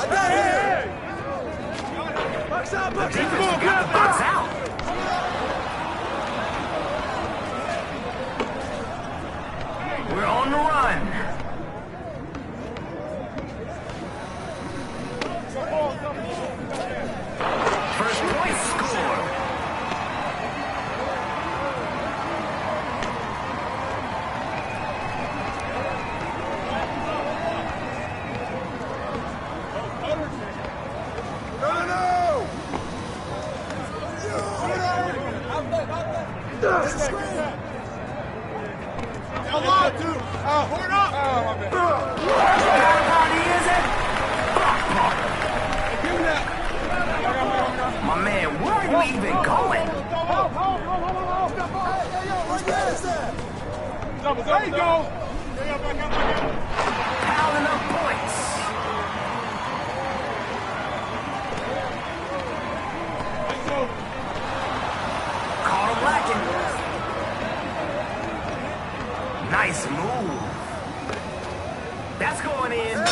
I got it! The defense got the box out. We're on the run. First point scored. My man, where are you even going? There you go. Piling up points. Caught him lacking. Nice move. That's going in.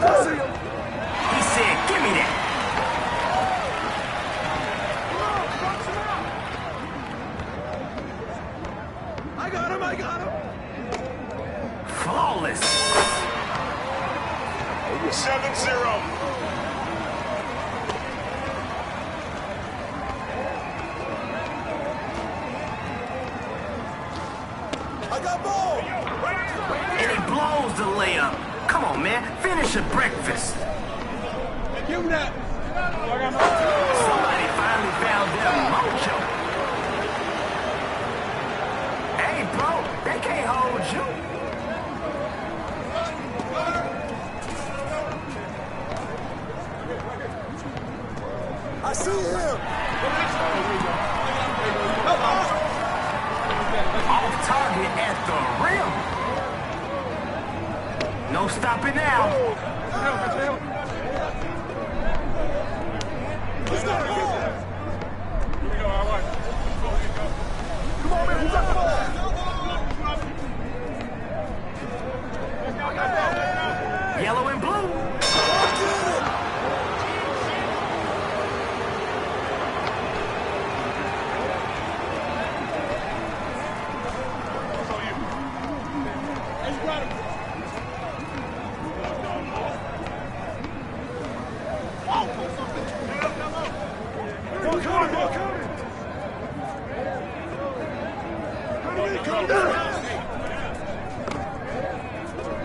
He said, give me that. I got him. Flawless. 7-0. I got ball. And he blows the layup. Come on, man. Finish your breakfast. Give him that. Somebody finally found their mojo. Hey, bro, they can't hold you. see him. Off target at the rim. No stopping now. Let's go. Come on, man. Who's got the ball? Yellow and blue.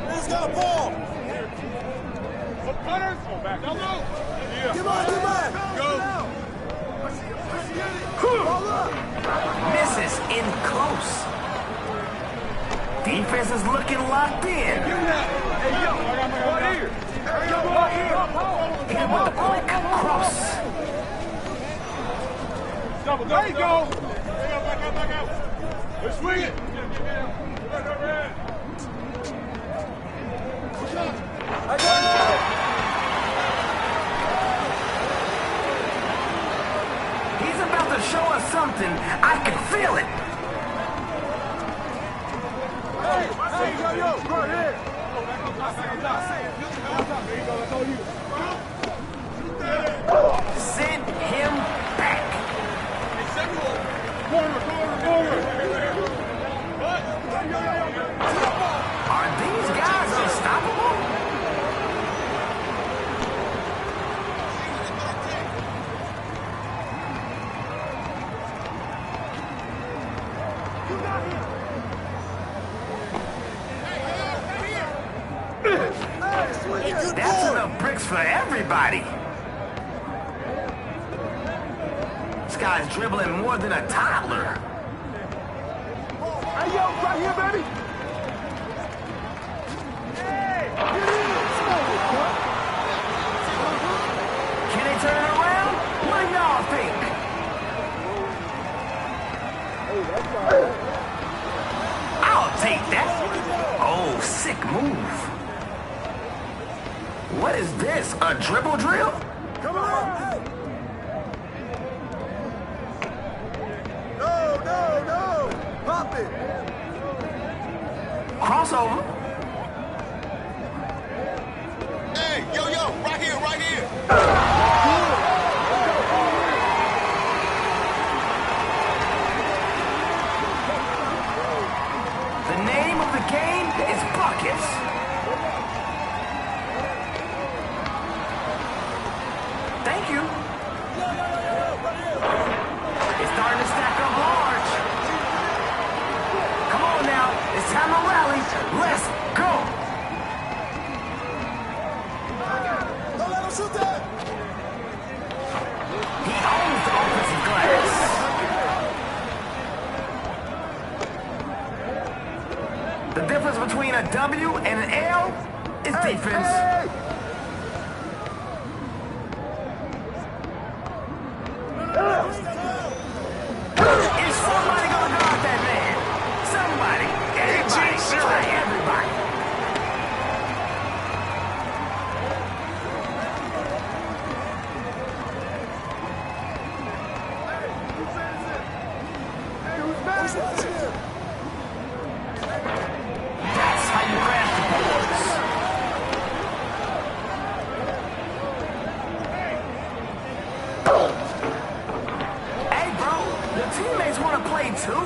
Who's got a ball? Misses in close. Defense is looking locked in. Hit with the quick cross. There you go. Let's swing it. I got it. He's about to show us something. I can feel it. Hey, yo, right here. Send him back. Are these guys unstoppable? That's enough bricks for everybody. This guy's dribbling more than a toddler. Hey, yo, right here, baby. Can they turn it around? What do y'all think? I'll take that. Oh, sick move. What is this? A dribble drill? Come on. No. Pop it. Crossover. Hey, yo, right here. The name of the game is buckets. Thank you. It's starting to stack up large. Come on now. It's time to rally. Let's go. Don't let him shoot that. He owns the offensive glass. The difference between a W and an L is defense. Hey. Is somebody gonna guard that man? Somebody. Everybody. Try everybody. That's how you crash the boards. Hey, bro, your teammates want to play too.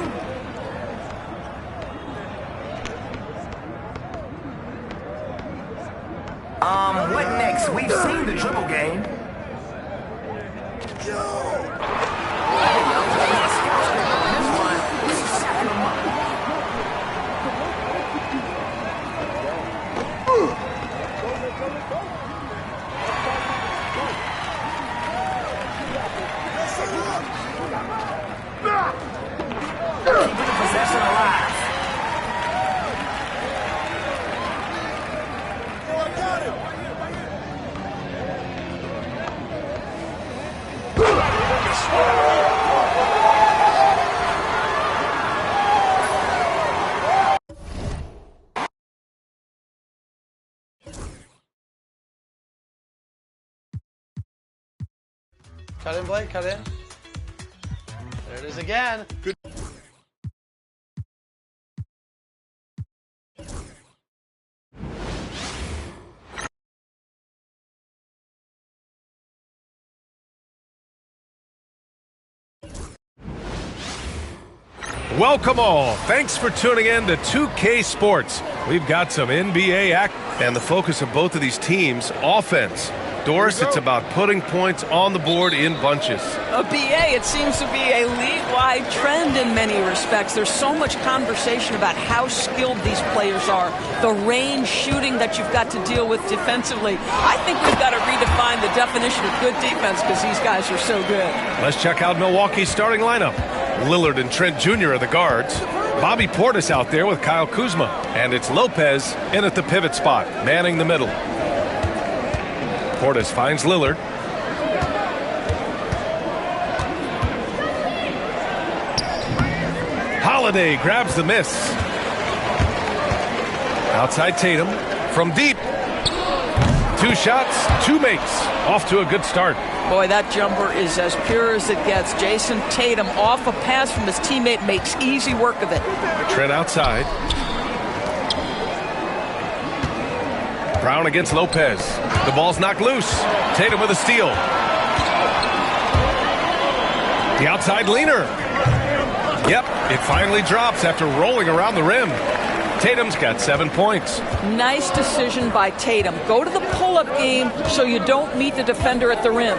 What next? We've seen the dribble game. This one, let's set him up. Keeping the possession alive. Oh, I got him. Cut in, Blake, cut in. There it is again. Good. Welcome all. Thanks for tuning in to 2K Sports. We've got some NBA act, and the focus of both of these teams, offense. Doris, it's about putting points on the board in bunches. A BA, it seems to be a league-wide trend in many respects. There's so much conversation about how skilled these players are, the range shooting that you've got to deal with defensively. I think we've got to redefine the definition of good defense because these guys are so good. Let's check out Milwaukee's starting lineup. Lillard and Trent Jr. are the guards. Bobby Portis out there with Kyle Kuzma. And it's Lopez in at the pivot spot, manning the middle. Portis finds Lillard. Holiday grabs the miss. Outside Tatum from deep. 2 shots, 2 makes. Off to a good start. Boy, that jumper is as pure as it gets. Jason Tatum off a pass from his teammate makes easy work of it. Trent outside. Brown against Lopez. The ball's knocked loose. Tatum with a steal. The outside leaner. Yep, it finally drops after rolling around the rim. Tatum's got 7 points. Nice decision by Tatum. Go to the pull-up game so you don't meet the defender at the rim.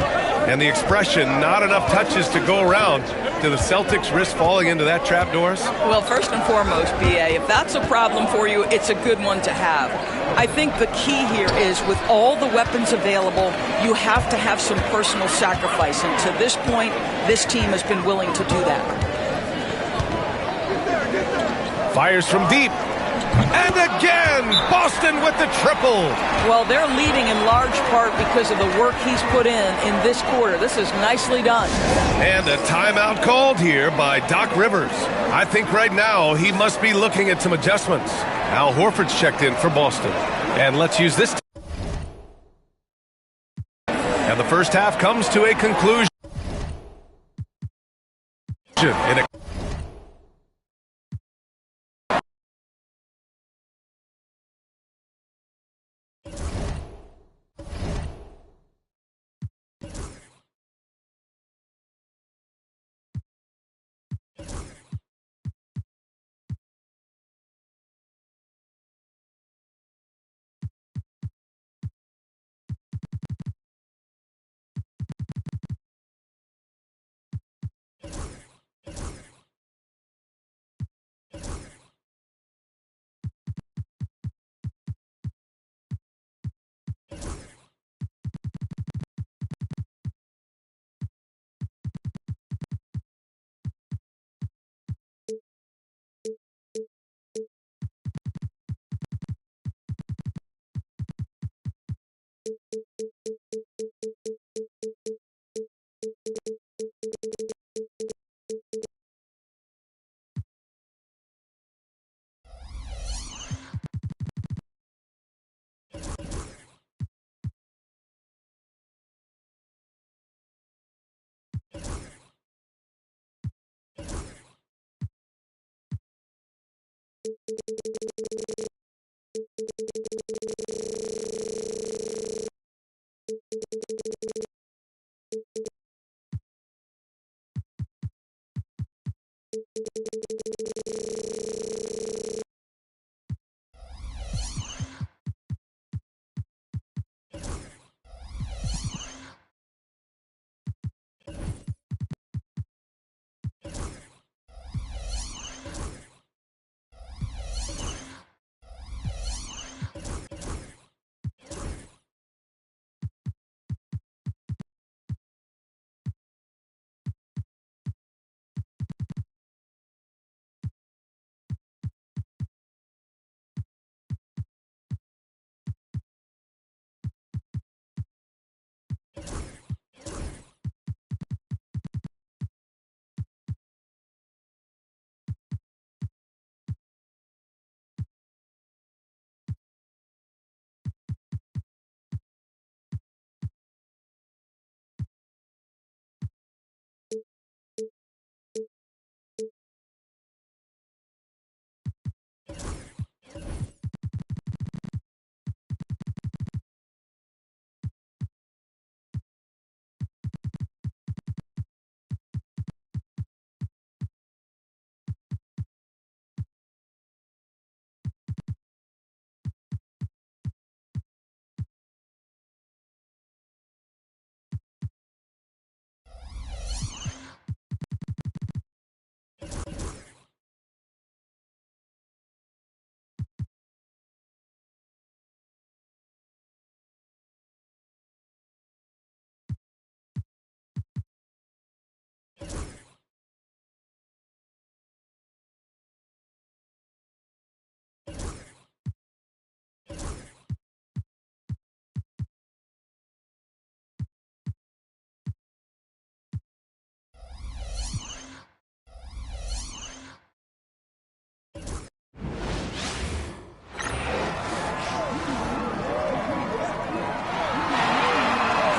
And the expression, not enough touches to go around. Do the Celtics risk falling into that trap, Doris? Well, first and foremost, BA, if that's a problem for you, it's a good one to have. I think the key here is with all the weapons available, you have to have some personal sacrifice. And to this point, this team has been willing to do that. Fires from deep. And again, Boston with the triple. Well, they're leading in large part because of the work he's put in this quarter. This is nicely done. And a timeout called here by Doc Rivers. I think right now he must be looking at some adjustments. Al Horford's checked in for Boston. And let's use this. And the first half comes to a conclusion. In a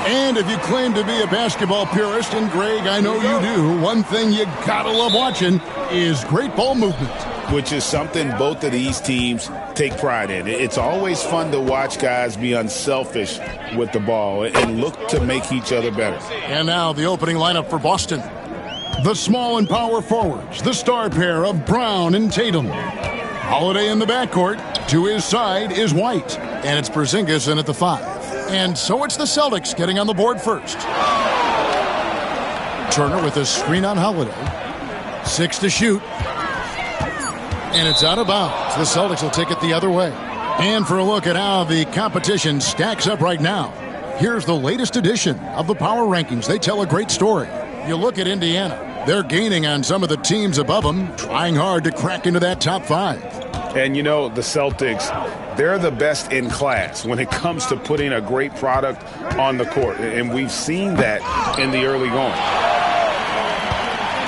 And if you claim to be a basketball purist, and Greg, I know you do, one thing you gotta love watching is great ball movement. Which is something both of these teams take pride in. It's always fun to watch guys be unselfish with the ball and look to make each other better. And now the opening lineup for Boston. The small and power forwards, the star pair of Brown and Tatum. Holiday in the backcourt. To his side is White. And it's Porzingis in at the 5. And so it's the Celtics getting on the board first. Turner with a screen on Holiday. 6 to shoot. And it's out of bounds. The Celtics will take it the other way. And for a look at how the competition stacks up right now, here's the latest edition of the Power Rankings. They tell a great story. You look at Indiana. They're gaining on some of the teams above them, trying hard to crack into that top 5. And, you know, the Celtics, they're the best in class when it comes to putting a great product on the court. And we've seen that in the early going.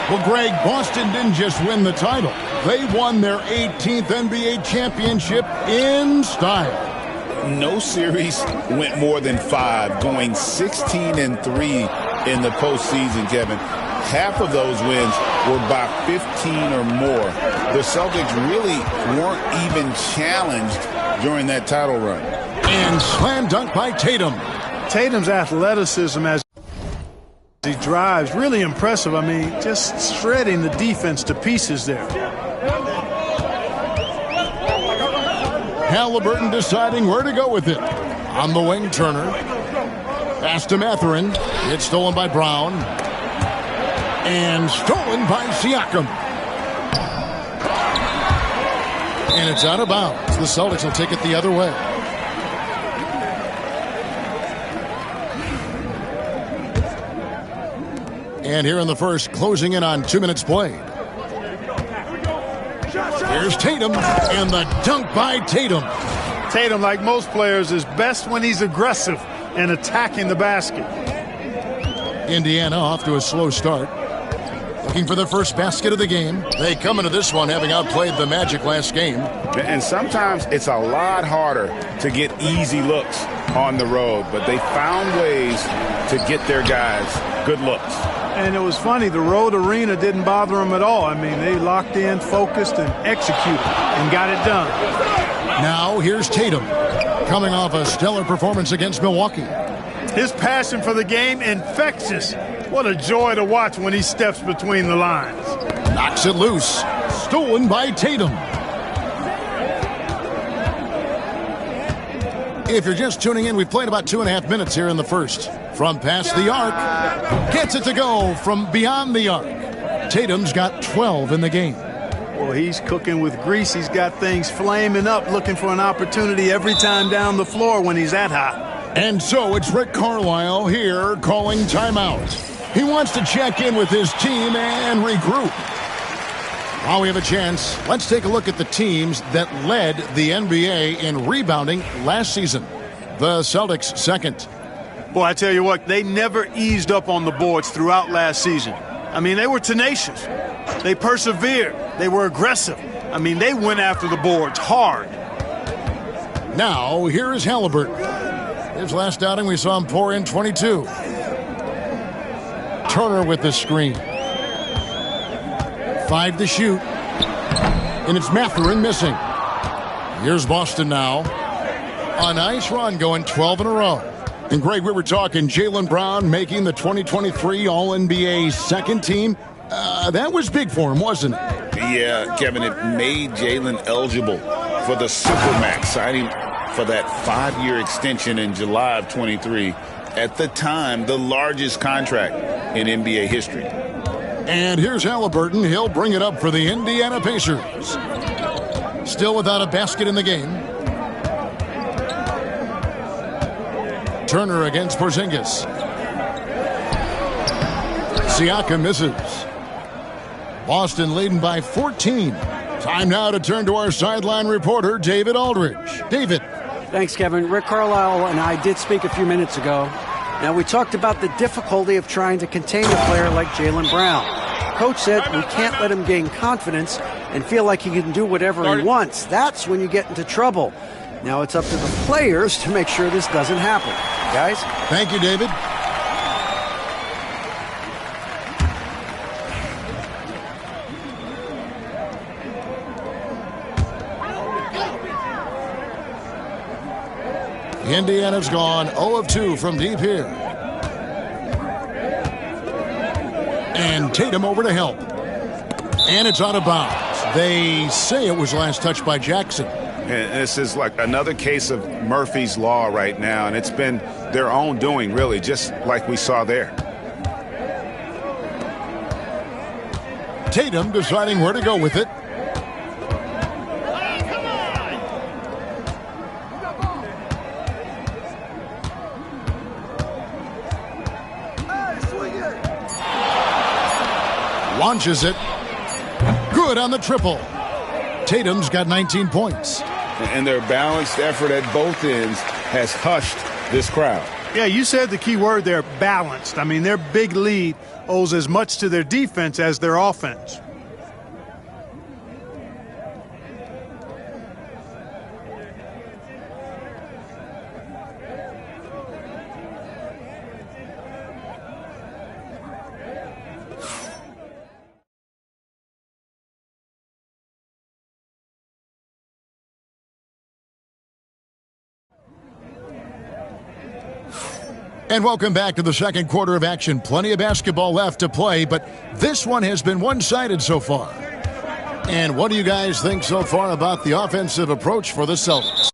Well, Greg, Boston didn't just win the title. They won their 18th NBA championship in style. No series went more than 5, going 16-3 in the postseason, Kevin. Half of those wins were by 15 or more. The Celtics really weren't even challenged during that title run. And slam dunk by Tatum. Tatum's athleticism as he drives, really impressive. I mean, just shredding the defense to pieces there. Halliburton deciding where to go with it. On the wing, Turner. Pass to Mathurin. It's stolen by Brown. And stolen by Siakam. And it's out of bounds. The Celtics will take it the other way. And here in the first, closing in on 2 minutes played. Here's Tatum, and the dunk by Tatum. Tatum, like most players, is best when he's aggressive and attacking the basket. Indiana off to a slow start. Looking for their first basket of the game. They come into this one having outplayed the Magic last game. And sometimes it's a lot harder to get easy looks on the road, but they found ways to get their guys good looks. And it was funny, the road arena didn't bother them at all. I mean, they locked in, focused, and executed, and got it done. Now here's Tatum, coming off a stellar performance against Milwaukee. His passion for the game, infectious. What a joy to watch when he steps between the lines. Knocks it loose. Stolen by Tatum. If you're just tuning in, we've played about 2.5 minutes here in the first. From past the arc, gets it to go from beyond the arc. Tatum's got 12 in the game. Well, he's cooking with grease. He's got things flaming up, looking for an opportunity every time down the floor when he's that hot. And so it's Rick Carlisle here calling timeout. He wants to check in with his team and regroup. While we have a chance, let's take a look at the teams that led the NBA in rebounding last season. The Celtics second. Boy, I tell you what, they never eased up on the boards throughout last season. I mean, they were tenacious. They persevered. They were aggressive. I mean, they went after the boards hard. Now, here is Halliburton. His last outing, we saw him pour in 22. Turner with the screen. 5 to shoot. And it's Mathurin missing. Here's Boston now. A nice run going 12 in a row. And Greg, we were talking Jaylen Brown making the 2023 All-NBA second team. That was big for him, wasn't it? Yeah, Kevin, it made Jaylen eligible for the Supermax, signing for that 5-year extension in July of 23. At the time, the largest contract in NBA history. And here's Halliburton. He'll bring it up for the Indiana Pacers. Still without a basket in the game. Turner against Porzingis. Siakam misses. Boston leading by 14. Time now to turn to our sideline reporter, David Aldridge. David. Thanks, Kevin. Rick Carlisle and I did speak a few minutes ago. Now, we talked about the difficulty of trying to contain a player like Jaylen Brown. Coach said we can't let him gain confidence and feel like he can do whatever he wants. That's when you get into trouble. Now it's up to the players to make sure this doesn't happen. Guys? Thank you, David. Indiana's gone 0 of 2 from deep here. And Tatum over to help. And it's out of bounds. They say it was last touched by Jackson. And this is like another case of Murphy's Law right now, and it's been their own doing, really, just like we saw there. Tatum deciding where to go with it. Launches it. Good on the triple. Tatum's got 19 points. And their balanced effort at both ends has hushed this crowd. Yeah, you said the key word there, balanced. I mean, their big lead owes as much to their defense as their offense. And welcome back to the second quarter of action. Plenty of basketball left to play, but this one has been one-sided so far. And what do you guys think so far about the offensive approach for the Celtics?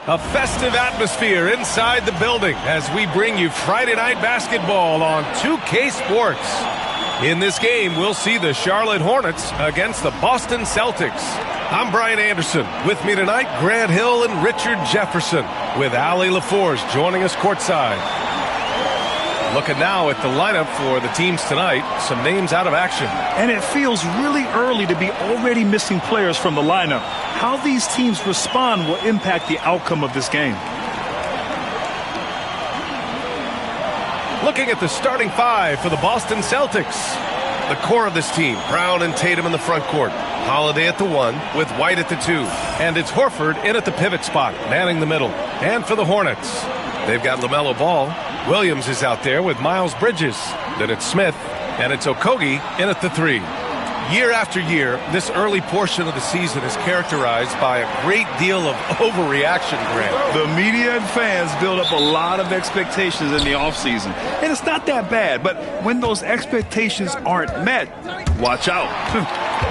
A festive atmosphere inside the building as we bring you Friday Night Basketball on 2K Sports. In this game, we'll see the Charlotte Hornets against the Boston Celtics. I'm Brian Anderson. With me tonight, Grant Hill and Richard Jefferson, with Allie LaForge joining us courtside. Looking now at the lineup for the teams tonight, some names out of action. And it feels really early to be already missing players from the lineup. How these teams respond will impact the outcome of this game. Looking at the starting five for the Boston Celtics. The core of this team, Brown and Tatum in the front court. Holiday at the 1 with White at the 2. And it's Horford in at the pivot spot, manning the middle. And for the Hornets, they've got LaMelo Ball. Williams is out there with Miles Bridges. Then it's Smith, and it's Okogie in at the 3. Year after year, this early portion of the season is characterized by a great deal of overreaction, Grant. The media and fans build up a lot of expectations in the offseason. And it's not that bad, but when those expectations aren't met, watch out.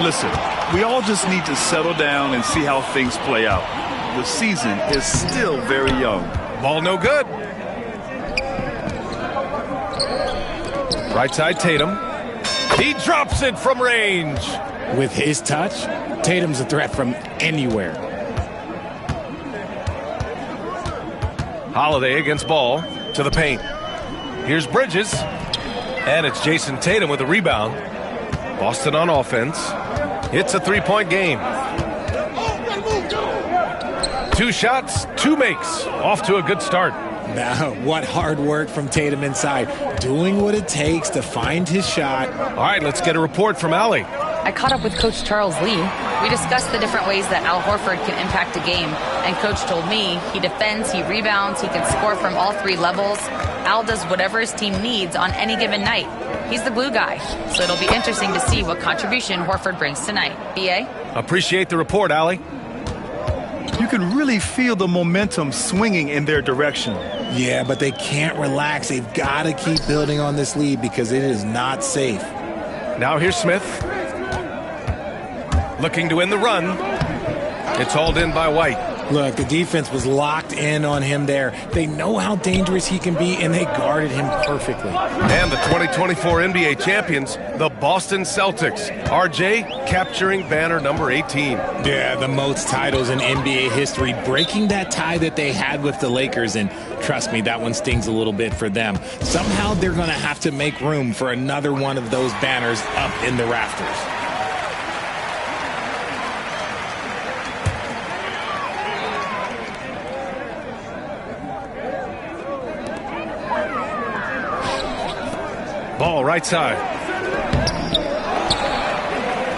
Listen, we all just need to settle down and see how things play out. The season is still very young. Ball no good. Right side, Tatum. He drops it from range. With his touch, Tatum's a threat from anywhere. Holiday against Ball to the paint. Here's Bridges. And it's Jason Tatum with a rebound. Boston on offense. It's a 3-point game. 2 shots, 2 makes. Off to a good start. Now, what hard work from Tatum inside. Doing what it takes to find his shot. All right, let's get a report from Allie. I caught up with Coach Charles Lee. We discussed the different ways that Al Horford can impact a game. And Coach told me he defends, he rebounds, he can score from all 3 levels. Al does whatever his team needs on any given night. He's the glue guy. So it'll be interesting to see what contribution Horford brings tonight. B.A.? Appreciate the report, Allie. You can really feel the momentum swinging in their direction. Yeah, but they can't relax. They've got to keep building on this lead because it is not safe. Now here's Smith. Looking to win the run. It's hauled in by White. Look, the defense was locked in on him there. They know how dangerous he can be, and they guarded him perfectly. And the 2024 NBA champions, the Boston Celtics. RJ capturing banner number 18. Yeah, the most titles in NBA history, breaking that tie that they had with the Lakers, and trust me, that one stings a little bit for them. Somehow they're going to have to make room for another one of those banners up in the rafters. Ball right side.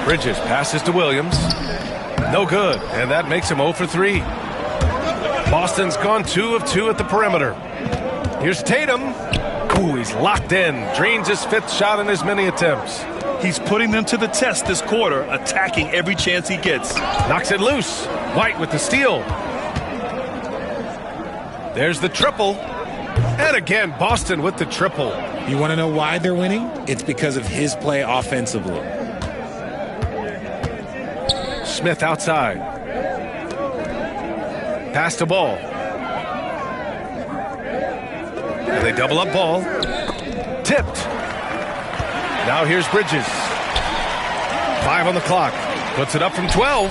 Bridges passes to Williams. No good, and that makes him 0 for 3. Boston's gone 2 of 2 at the perimeter. Here's Tatum. Ooh, he's locked in. Drains his 5th shot in his many attempts. He's putting them to the test this quarter, attacking every chance he gets. Knocks it loose. White with the steal. There's the triple. And again, Boston with the triple. You want to know why they're winning? It's because of his play offensively. Smith outside. Pass to Ball. And they double up Ball. Tipped. Now here's Bridges. 5 on the clock. Puts it up from 12.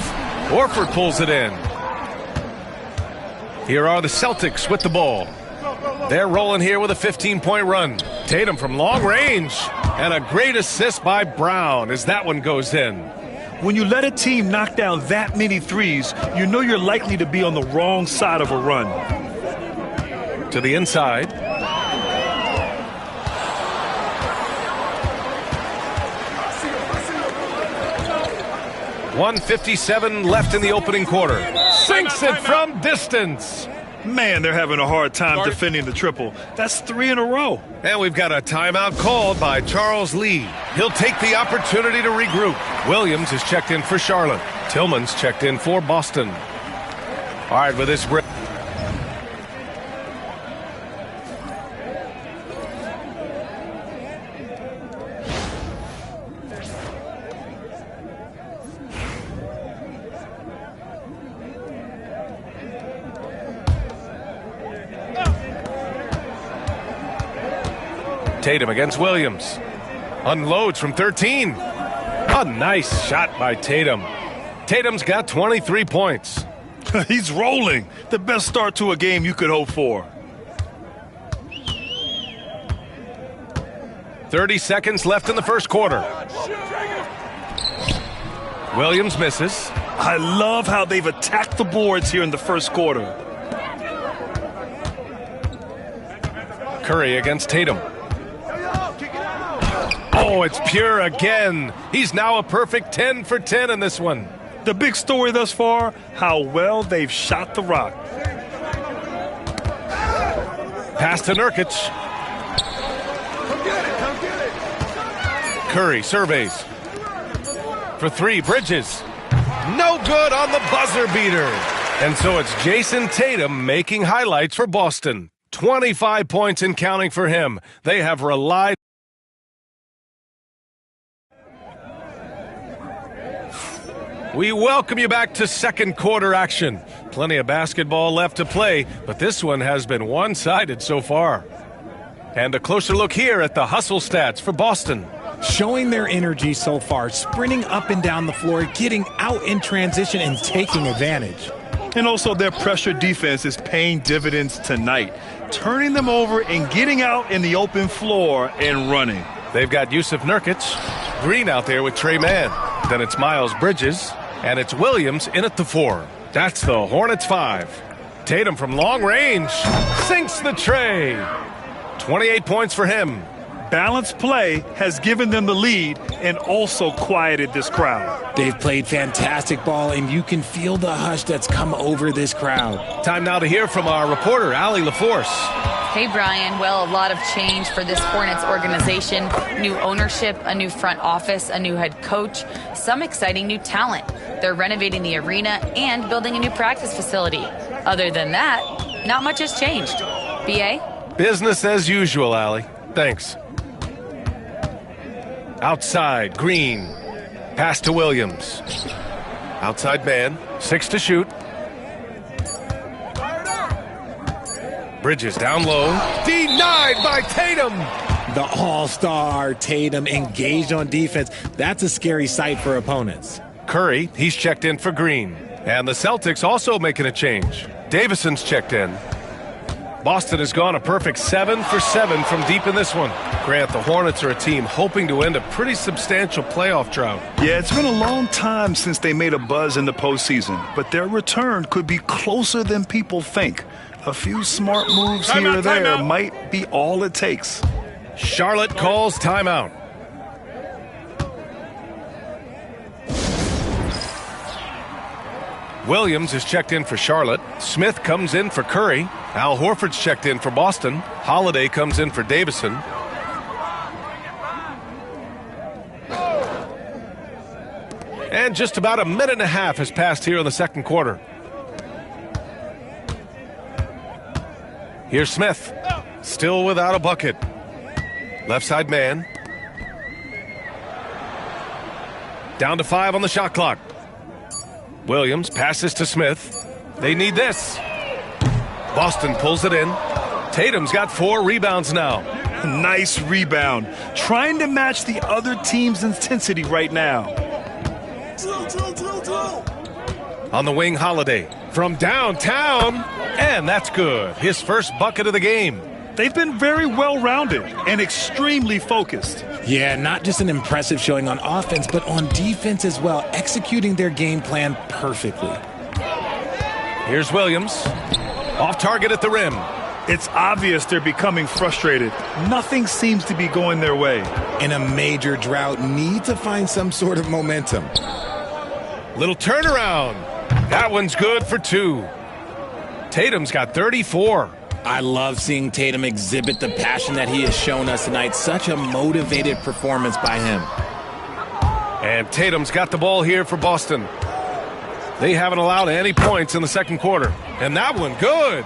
Horford pulls it in. Here are the Celtics with the ball. They're rolling here with a 15-point run. Tatum from long range. And a great assist by Brown as that one goes in. When you let a team knock down that many threes, you know you're likely to be on the wrong side of a run. To the inside. .157 left in the opening quarter. Sinks it from distance. Man, they're having a hard time defending the triple. That's 3 in a row. And we've got a timeout called by Charles Lee. He'll take the opportunity to regroup. Williams is checked in for Charlotte. Tillman's checked in for Boston. All right, with this break. Tatum against Williams. Unloads from 13. A nice shot by Tatum. Tatum's got 23 points. He's rolling. The best start to a game you could hope for. 30 seconds left in the first quarter. Williams misses. I love how they've attacked the boards here in the first quarter. Curry against Tatum. Oh, it's pure again. He's now a perfect 10 for 10 in this one. The big story thus far, how well they've shot the rock. Pass to Nurkic. Come get it, come get it. Curry surveys. For three, Bridges. No good on the buzzer beater. And so it's Jason Tatum making highlights for Boston. 25 points and counting for him. They have relied. We welcome you back to second quarter action. Plenty of basketball left to play, but this one has been one-sided so far. And a closer look here at the hustle stats for Boston. Showing their energy so far, sprinting up and down the floor, getting out in transition and taking advantage. And also their pressure defense is paying dividends tonight, turning them over and getting out in the open floor and running. They've got Yusuf Nurkic, Green out there with Trey Mann. Then it's Miles Bridges, and it's Williams in at the 4. That's the Hornets 5. Tatum from long range sinks the tray. 28 points for him. Balanced play has given them the lead and also quieted this crowd. They've played fantastic ball, and you can feel the hush that's come over this crowd. Time now to hear from our reporter, Allie LaForce. Hey, Brian. Well, a lot of change for this Hornets organization. New ownership, a new front office, a new head coach, some exciting new talent. They're renovating the arena and building a new practice facility. Other than that, not much has changed. B.A.? Business as usual, Allie. Thanks. Outside, Green. Pass to Williams. Outside man, 6 to shoot. Bridges down low. Denied by Tatum. The all-star Tatum engaged on defense. That's a scary sight for opponents. Curry, he's checked in for Green. And the Celtics also making a change. Davison's checked in. Boston has gone a perfect 7 for 7 from deep in this one. Grant, the Hornets are a team hoping to end a pretty substantial playoff drought. Yeah, it's been a long time since they made a buzz in the postseason, but their return could be closer than people think. A few smart moves here or there might be all it takes. Charlotte calls timeout. Williams is checked in for Charlotte. Smith comes in for Curry. Al Horford's checked in for Boston. Holiday comes in for Davison. And just about a minute and a half has passed here in the second quarter. Here's Smith, still without a bucket. Left side man. Down to 5 on the shot clock. Williams passes to Smith. They need this. Boston pulls it in. Tatum's got 4 rebounds now. Nice rebound. Trying to match the other team's intensity right now. On the wing, Holiday. From downtown. And that's good. His first bucket of the game. They've been very well-rounded and extremely focused. Yeah, not just an impressive showing on offense, but on defense as well, executing their game plan perfectly. Here's Williams. Off target at the rim. It's obvious they're becoming frustrated. Nothing seems to be going their way. In a major drought, need to find some sort of momentum. Little turnaround. That one's good for 2. Tatum's got 34. I love seeing Tatum exhibit the passion that he has shown us tonight. Such a motivated performance by him. And Tatum's got the ball here for Boston. They haven't allowed any points in the second quarter. And that one, good.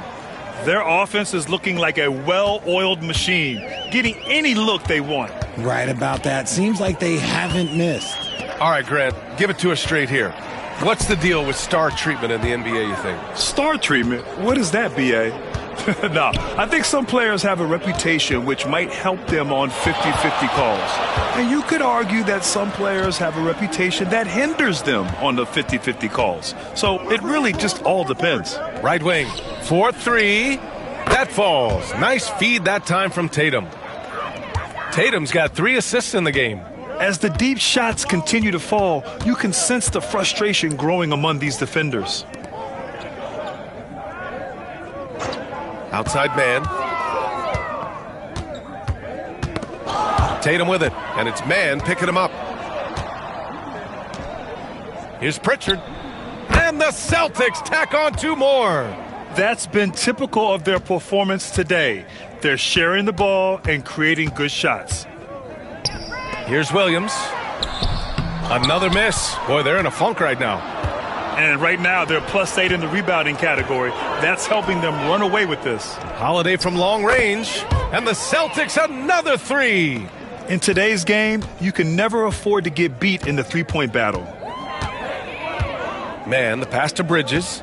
Their offense is looking like a well-oiled machine, getting any look they want. Right about that. Seems like they haven't missed. All right, Grant, give it to us straight here. What's the deal with star treatment in the NBA, you think? Star treatment? What is that, B.A.? No, I think some players have a reputation which might help them on 50-50 calls. And you could argue that some players have a reputation that hinders them on the 50-50 calls. So it really just all depends. Right wing, 4-3. That falls. Nice feed that time from Tatum. Tatum's got 3 assists in the game. As the deep shots continue to fall, you can sense the frustration growing among these defenders. Outside man. Tatum with it. and it's man picking him up. Here's Pritchard. And the Celtics tack on 2 more. That's been typical of their performance today. They're sharing the ball and creating good shots. Here's Williams. Another miss. Boy, they're in a funk right now. And right now, they're +8 in the rebounding category. That's helping them run away with this. Holiday from long range. And the Celtics another 3. In today's game, you can never afford to get beat in the three-point battle. Man, the pass to Bridges.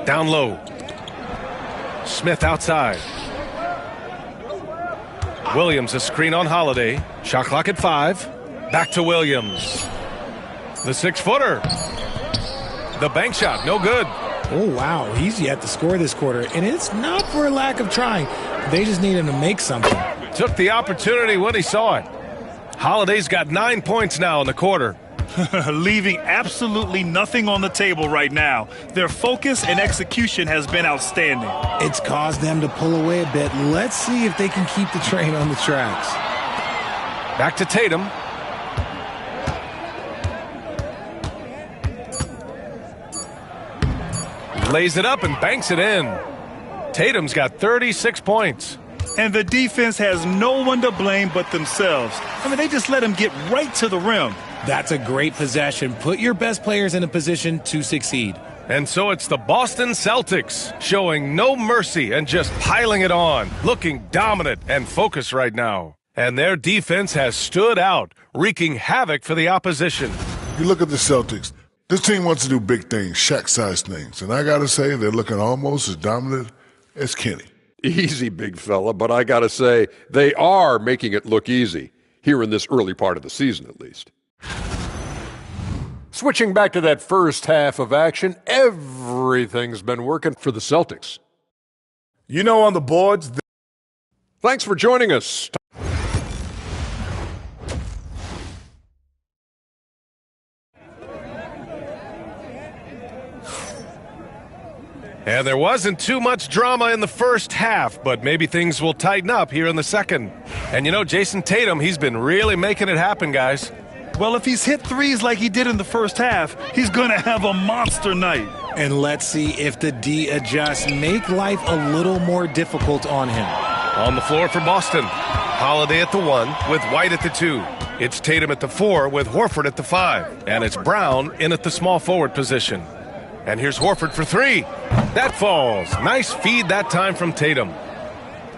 Down low. Smith outside. Williams a screen on Holiday. Shot clock at 5. Back to Williams. The 6-footer. The bank shot, no good. Oh, wow. He's yet to score this quarter, and it's not for a lack of trying. They just need him to make something. Took the opportunity when he saw it. Holiday's got 9 points now in the quarter. Leaving absolutely nothing on the table right now. Their focus and execution has been outstanding. It's caused them to pull away a bit. Let's see if they can keep the train on the tracks. Back to Tatum. Lays it up and banks it in. Tatum's got 36 points. And the defense has no one to blame but themselves. I mean, they just let him get right to the rim. That's a great possession. Put your best players in a position to succeed. And so it's the Boston Celtics showing no mercy and just piling it on, looking dominant and focused right now. And their defense has stood out, wreaking havoc for the opposition. You look at the Celtics. This team wants to do big things, Shaq-sized things. And I got to say, they're looking almost as dominant as Kenny. Easy, big fella, but I got to say, they are making it look easy, here in this early part of the season at least. Switching back to that first half of action, everything's been working for the Celtics. You know, on the boards... Thanks for joining us. And there wasn't too much drama in the first half, but maybe things will tighten up here in the second. And you know, Jason Tatum, he's been really making it happen, guys. Well, if he's hit threes like he did in the first half, he's going to have a monster night. And let's see if the D adjusts, make life a little more difficult on him. On the floor for Boston, Holiday at the 1 with White at the 2. It's Tatum at the 4 with Horford at the 5. And it's Brown in at the small forward position. And here's Horford for 3. That falls. Nice feed that time from Tatum.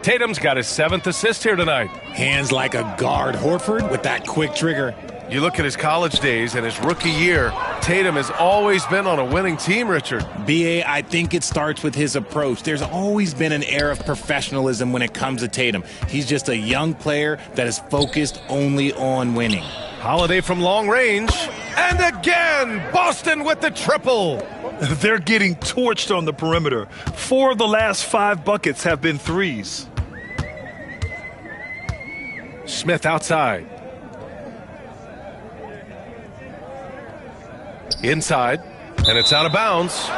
Tatum's got his 7th assist here tonight. Hands like a guard. Horford with that quick trigger. You look at his college days and his rookie year, Tatum has always been on a winning team, Richard. B.A., I think it starts with his approach. There's always been an air of professionalism when it comes to Tatum. He's just a young player that is focused only on winning. Holiday from long range. And again, Boston with the triple. They're getting torched on the perimeter. 4 of the last 5 buckets have been threes. Smith outside. Inside, and it's out of bounds.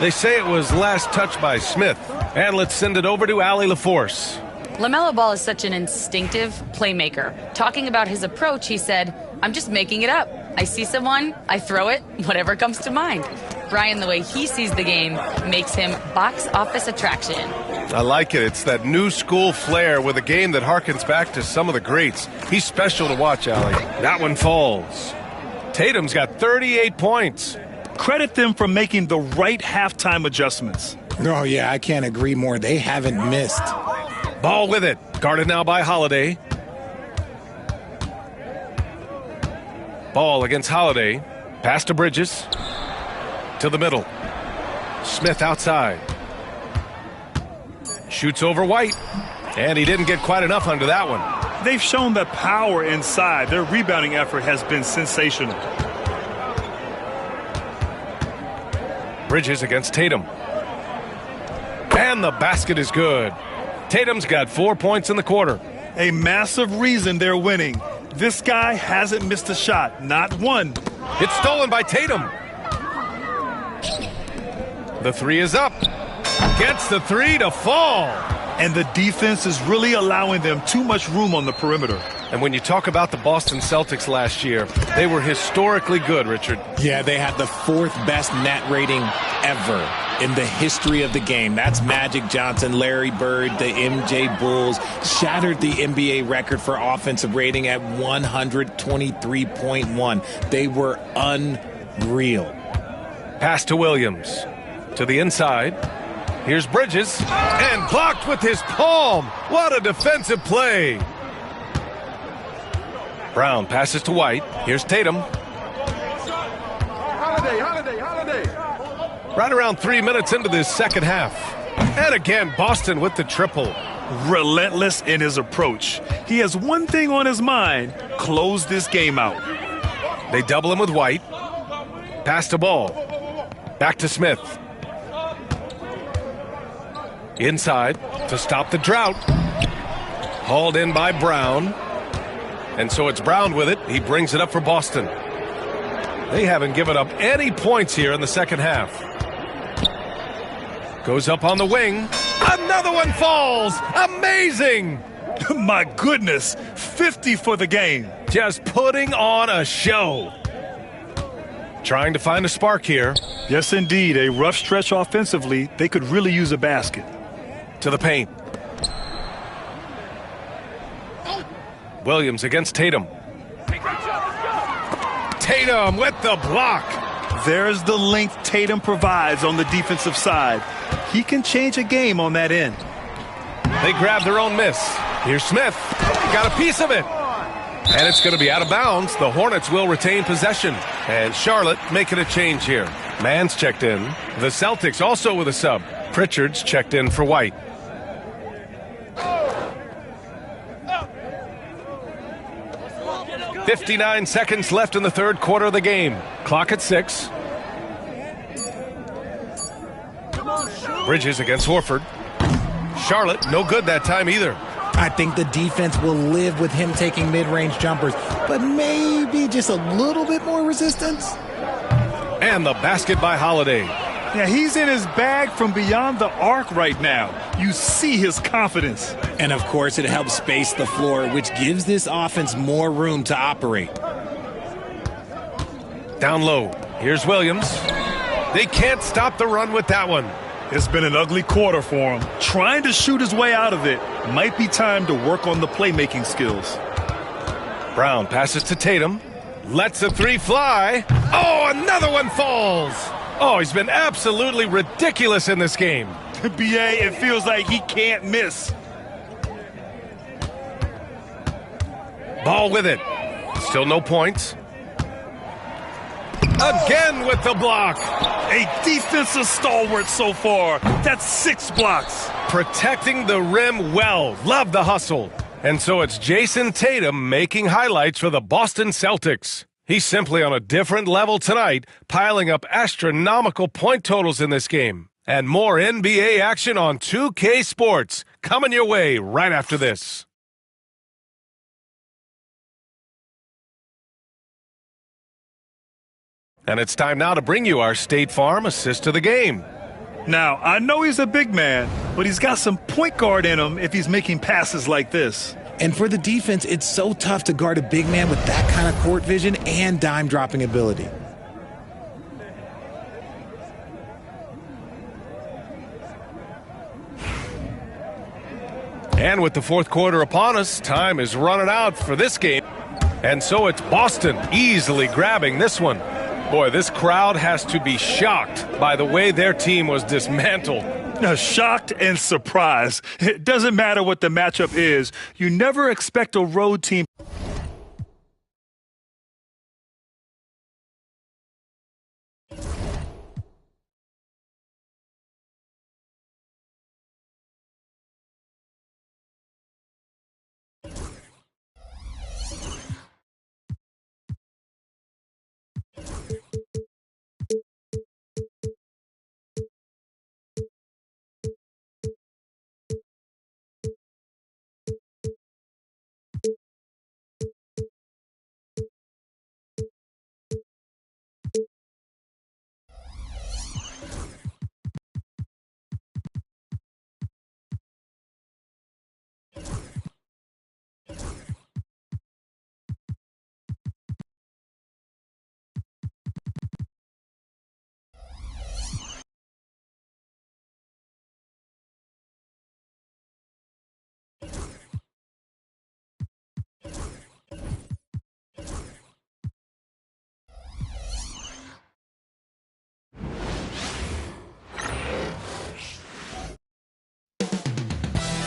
They say it was last touched by Smith. And let's send it over to Allie LaForce. LaMelo Ball is such an instinctive playmaker. Talking about his approach, he said, "I'm just making it up. I see someone, I throw it, whatever comes to mind." Brian, the way he sees the game makes him box office attraction. I like it. It's that new school flair with a game that harkens back to some of the greats. He's special to watch, Allie. That one falls. Tatum's got 38 points. Credit them for making the right halftime adjustments. Oh, yeah, I can't agree more. They haven't missed. Ball with it. Guarded now by Holiday. Ball against Holiday. Pass to Bridges. To the middle. Smith outside. Shoots over White. And he didn't get quite enough under that one. They've shown the power inside. Their rebounding effort has been sensational. Bridges against Tatum. And the basket is good. Tatum's got 4 points in the quarter. A massive reason they're winning. This guy hasn't missed a shot, not one. It's stolen by Tatum. The 3 is up. Gets the 3 to fall. And the defense is really allowing them too much room on the perimeter. And when you talk about the Boston Celtics last year, they were historically good, Richard. Yeah, they had the 4th best net rating ever in the history of the game. That's Magic Johnson, Larry Bird, the MJ Bulls, shattered the NBA record for offensive rating at 123.1. They were unreal. Pass to Williams. To the inside. Here's Bridges. And blocked with his palm. What a defensive play. Brown passes to White. Here's Tatum. Holiday. Right around 3 minutes into this second half. And again, Boston with the triple. Relentless in his approach. He has one thing on his mind: close this game out. They double him with White. Pass to Ball. Back to Smith. Inside to stop the drought. Hauled in by Brown. And so it's Brown with it. He brings it up for Boston. They haven't given up any points here in the second half. Goes up on the wing. Another one falls. Amazing. My goodness. 50 for the game. Just putting on a show. Trying to find a spark here. Yes, indeed. A rough stretch offensively. They could really use a basket. To the paint. Williams against Tatum. Tatum with the block. There's the length Tatum provides on the defensive side. He can change a game on that end. They grab their own miss. Here's Smith. Got a piece of it. And it's going to be out of bounds. The Hornets will retain possession. And Charlotte making a change here. Mann's checked in. The Celtics also with a sub. Pritchard's checked in for White. "59 seconds left in the third quarter of the game. Clock at 6. Bridges against Horford. Charlotte, no good that time either. I think the defense will live with him taking mid-range jumpers, but maybe just a little bit more resistance. And the basket by Holiday. Yeah, he's in his bag from beyond the arc right now. You see his confidence. And, of course, it helps space the floor, which gives this offense more room to operate. Down low. Here's Williams. They can't stop the run with that one. It's been an ugly quarter for him. Trying to shoot his way out of it. Might be time to work on the playmaking skills. Brown passes to Tatum. Lets a three fly. Oh, another one falls. Oh, he's been absolutely ridiculous in this game. BA, it feels like he can't miss. Ball with it. Still no points. Again with the block. A defensive stalwart so far. That's 6 blocks. Protecting the rim well. Love the hustle. And so it's Jason Tatum making highlights for the Boston Celtics. He's simply on a different level tonight, piling up astronomical point totals in this game. And more NBA action on 2K Sports coming your way right after this. And it's time now to bring you our State Farm assist to the game. Now, I know he's a big man, but he's got some point guard in him if he's making passes like this. And for the defense, it's so tough to guard a big man with that kind of court vision and dime dropping ability. And with the fourth quarter upon us, time is running out for this game. And so it's Boston easily grabbing this one. Boy, this crowd has to be shocked by the way their team was dismantled. Shocked and surprised. It doesn't matter what the matchup is. You never expect a road team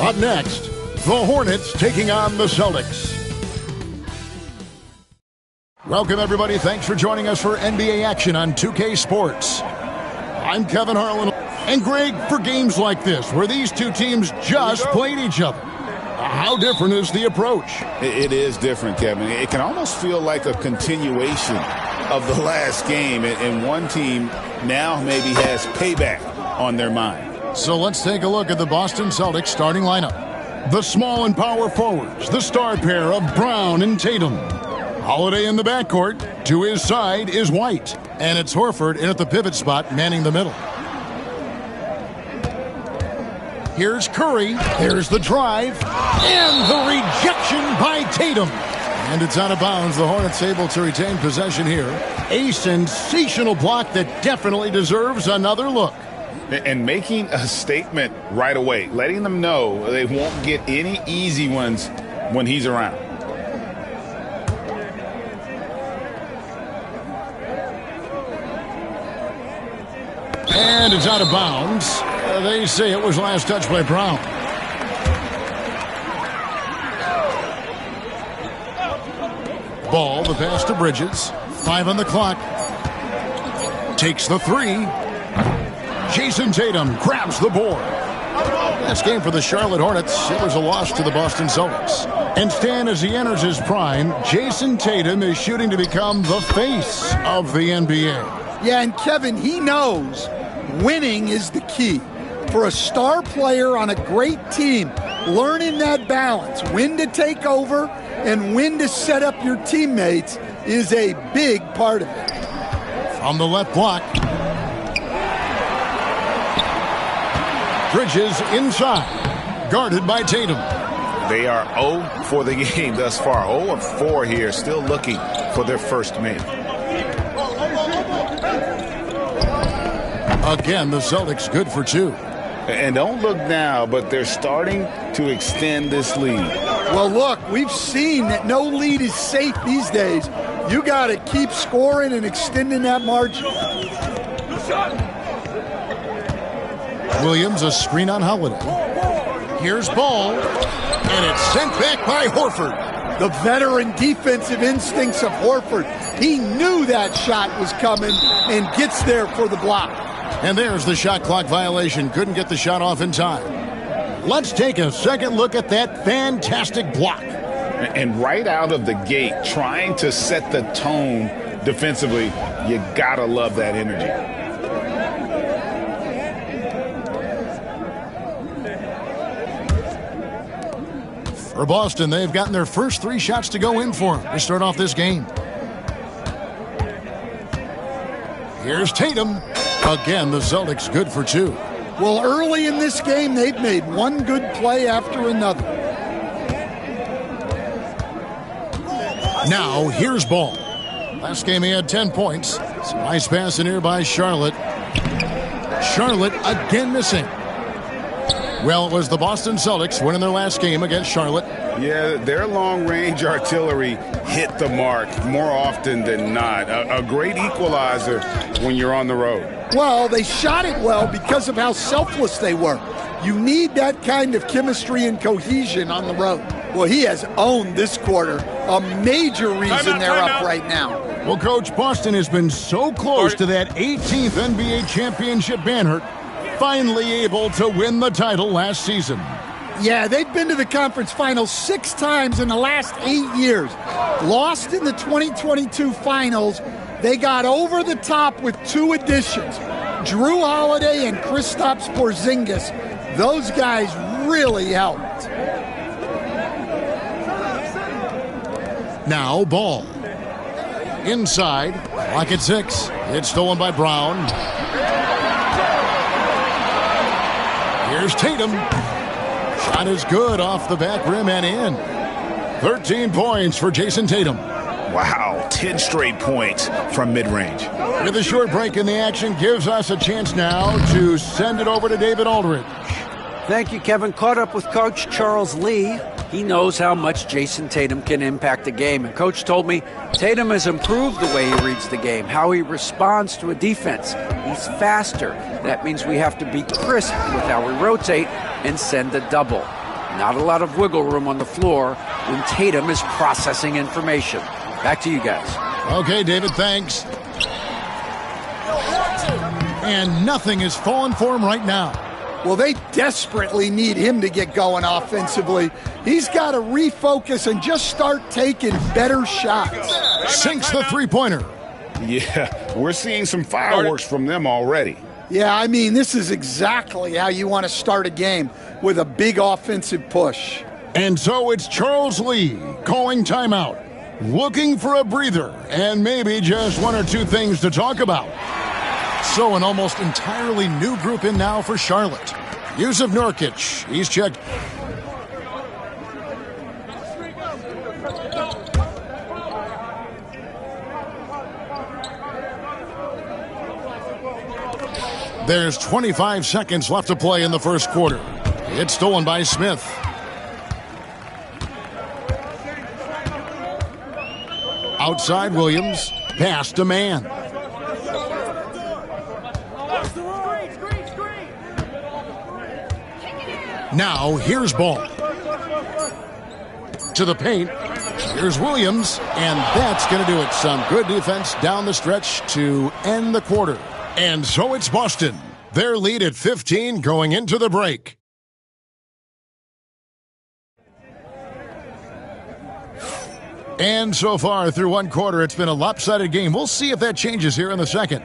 Up next, the Hornets taking on the Celtics. Welcome, everybody. Thanks for joining us for NBA action on 2K Sports. I'm Kevin Harlan. And Greg, for games like this, where these two teams just played each other, how different is the approach? It is different, Kevin. It can almost feel like a continuation of the last game, and one team now maybe has payback on their mind. So let's take a look at the Boston Celtics starting lineup. The small and power forwards, the star pair of Brown and Tatum. Holiday in the backcourt. To his side is White. And it's Horford in at the pivot spot, manning the middle. Here's Curry. There's the drive. And the rejection by Tatum. And it's out of bounds. The Hornets able to retain possession here. A sensational block that definitely deserves another look. And making a statement right away, letting them know they won't get any easy ones when he's around. And it's out of bounds. They say it was last touched by Brown. Ball, the pass to Bridges. 5 on the clock. Takes the 3. Jason Tatum grabs the board. Last game for the Charlotte Hornets. It was a loss to the Boston Celtics. And Stan, as he enters his prime, Jason Tatum is shooting to become the face of the NBA. Yeah, and Kevin, he knows winning is the key. For a star player on a great team, learning that balance, when to take over and when to set up your teammates, is a big part of it. From the left block. Bridges inside. Guarded by Tatum. They are 0 for the game thus far. 0 of 4 here, still looking for their first make. Again, the Celtics good for 2. And don't look now, but they're starting to extend this lead. Well, look, we've seen that no lead is safe these days. You got to keep scoring and extending that margin. Williams, a screen on Holiday. Here's Ball, and it's sent back by Horford. The veteran defensive instincts of Horford. He knew that shot was coming and gets there for the block. And there's the shot clock violation. Couldn't get the shot off in time. Let's take a second look at that fantastic block. And right out of the gate, trying to set the tone defensively, you gotta love that energy. For Boston, they've gotten their first 3 shots to go in for them to start off this game. Here's Tatum. Again, the Celtics good for 2. Well, early in this game, they've made one good play after another. Now, here's Ball. Last game he had 10 points. Some nice passing here by Charlotte. Charlotte again missing. Well, it was the Boston Celtics winning their last game against Charlotte. Yeah, their long-range artillery hit the mark more often than not. A great equalizer when you're on the road. Well, they shot it well because of how selfless they were. You need that kind of chemistry and cohesion on the road. Well, he has owned this quarter. A major reason they're up right now. Well, Coach, Boston has been so close to that 18th NBA championship banner, finally able to win the title last season. Yeah, they've been to the conference finals 6 times in the last 8 years. Lost in the 2022 finals. They got over the top with 2 additions. Drew Holiday and Kristaps Porzingis. Those guys really helped. Now Ball. Inside. Clock at 6. It's stolen by Brown. Here's Tatum. Shot is good off the back rim and in. 13 points for Jason Tatum. Wow, 10 straight points from mid-range. With a short break in the action, gives us a chance now to send it over to David Aldridge. Thank you, Kevin. Caught up with Coach Charles Lee. He knows how much Jason Tatum can impact the game. And Coach told me Tatum has improved the way he reads the game, how he responds to a defense. He's faster. That means we have to be crisp with how we rotate and send a double. Not a lot of wiggle room on the floor when Tatum is processing information. Back to you guys. Okay, David, thanks. And nothing is falling for him right now. Well, they desperately need him to get going offensively. He's got to refocus and just start taking better shots. Sinks the three-pointer. Yeah, we're seeing some fireworks from them already. Yeah, I mean, this is exactly how you want to start a game, with a big offensive push. And so it's Charles Lee calling timeout, looking for a breather, and maybe just one or two things to talk about. So an almost entirely new group in now for Charlotte. Yusuf Nurkic, he's checked. There's 25 seconds left to play in the first quarter. It's stolen by Smith. Outside Williams, pass to Mann. Now here's Ball. To the paint. Here's Williams, and that's going to do it. Some good defense down the stretch to end the quarter. And so it's Boston. Their lead at 15 going into the break. And so far through one quarter, it's been a lopsided game. We'll see if that changes here in the second.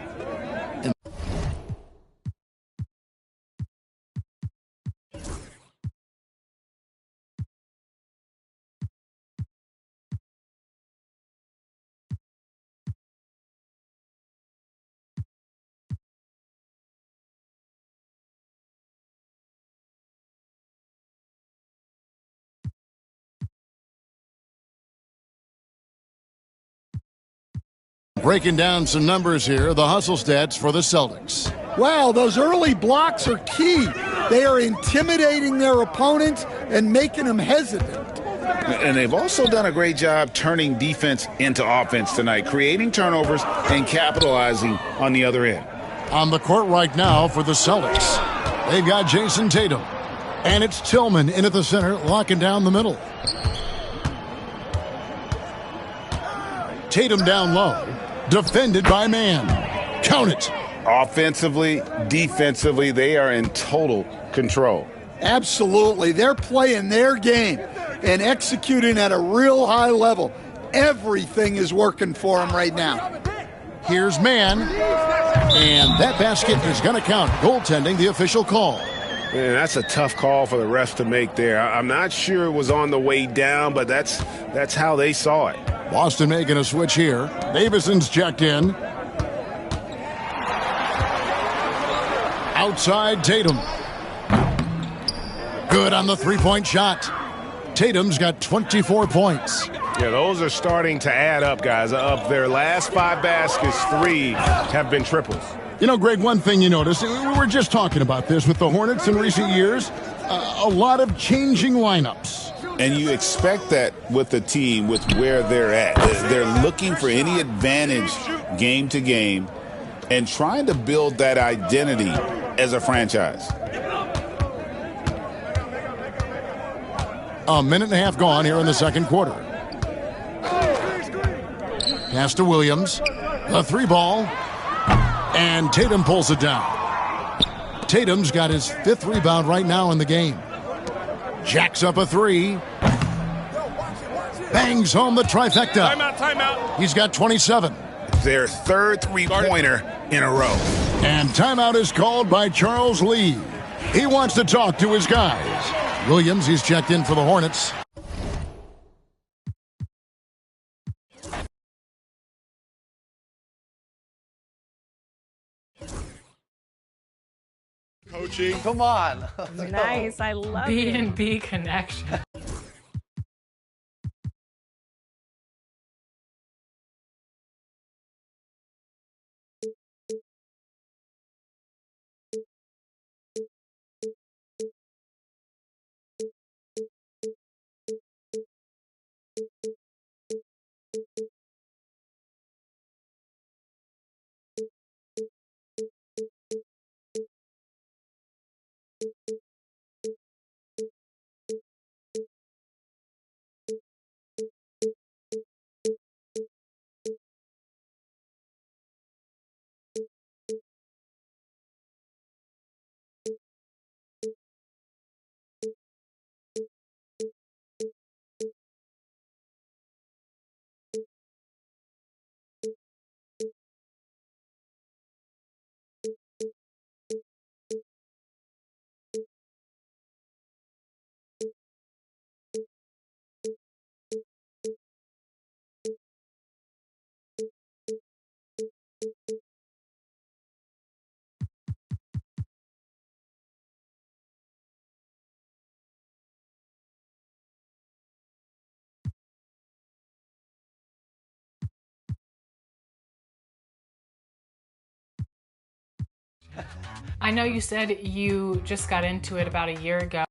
Breaking down some numbers here, the hustle stats for the Celtics. Wow, those early blocks are key. They are intimidating their opponents and making them hesitant. And they've also done a great job turning defense into offense tonight, creating turnovers and capitalizing on the other end. On the court right now for the Celtics, they've got Jason Tatum. And it's Tillman in at the center, locking down the middle. Tatum down low. Defended by Mann. Count it. Offensively, defensively, they are in total control. Absolutely. They're playing their game and executing at a real high level. Everything is working for them right now. Here's Mann. And that basket is going to count. Goaltending, the official call. Man, that's a tough call for the refs to make there. I'm not sure it was on the way down, but that's how they saw it. Boston making a switch here. Davison's checked in. Outside Tatum. Good on the three-point shot. Tatum's got 24 points. Yeah, those are starting to add up, guys. Of their last 5 baskets, 3 have been triples. You know, Greg, one thing you notice, we were just talking about this with the Hornets in recent years, a lot of changing lineups. And you expect that with the team, with where they're at. They're looking for any advantage game to game and trying to build that identity as a franchise. A minute and a half gone here in the second quarter. Pass to Williams. The 3-ball. And Tatum pulls it down. Tatum's got his 5th rebound right now in the game. Jacks up a 3. Bangs home the trifecta. Timeout. He's got 27. Their 3rd three-pointer in a row. And timeout is called by Charles Lee. He wants to talk to his guys. Williams, he's checked in for the Hornets. Coaching. Come on. Nice. I love it. B&B connection. I know you said you just got into it about a year ago.